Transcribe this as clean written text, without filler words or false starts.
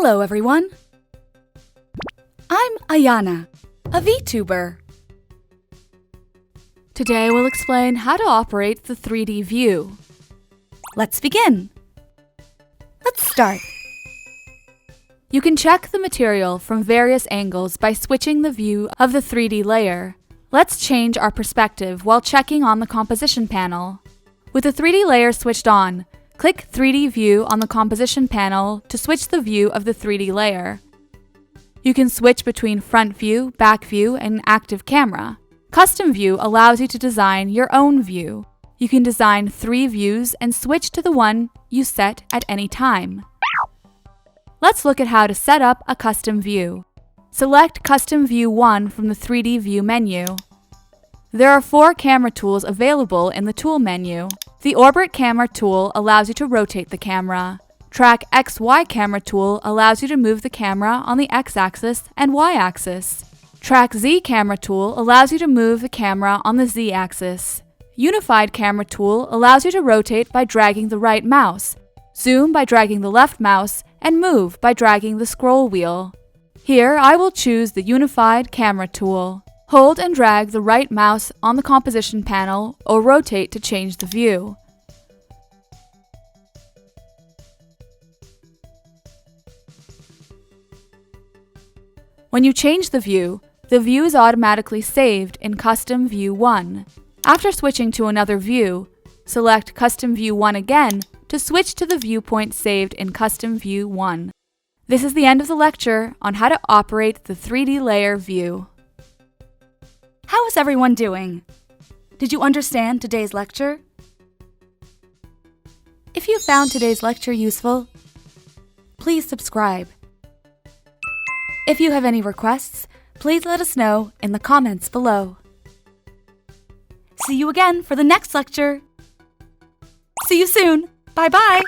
Hello everyone! I'm AYANA, a Vtuber. Today we'll explain how to operate the 3D view. Let's begin! Let's start! You can check the material from various angles by switching the view of the 3D layer. Let's change our perspective while checking on the composition panel. With the 3D layer switched on, click 3D View on the composition panel to switch the view of the 3D layer. You can switch between front view, back view, and active camera. Custom View allows you to design your own view. You can design 3 views and switch to the one you set at any time. Let's look at how to set up a custom view. Select Custom View 1 from the 3D View menu. There are 4 camera tools available in the tool menu. The Orbit Camera tool allows you to rotate the camera. Track XY Camera tool allows you to move the camera on the X-axis and Y-axis. Track Z Camera tool allows you to move the camera on the Z-axis. Unified Camera tool allows you to rotate by dragging the right mouse, zoom by dragging the left mouse, and move by dragging the scroll wheel. Here I will choose the Unified Camera tool. Hold and drag the right mouse on the composition panel or rotate to change the view. When you change the view is automatically saved in Custom View 1. After switching to another view, select Custom View 1 again to switch to the viewpoint saved in Custom View 1. This is the end of the lecture on how to operate the 3D layer view. How is everyone doing? Did you understand today's lecture? If you found today's lecture useful, please subscribe. If you have any requests, please let us know in the comments below. See you again for the next lecture. See you soon. Bye-bye.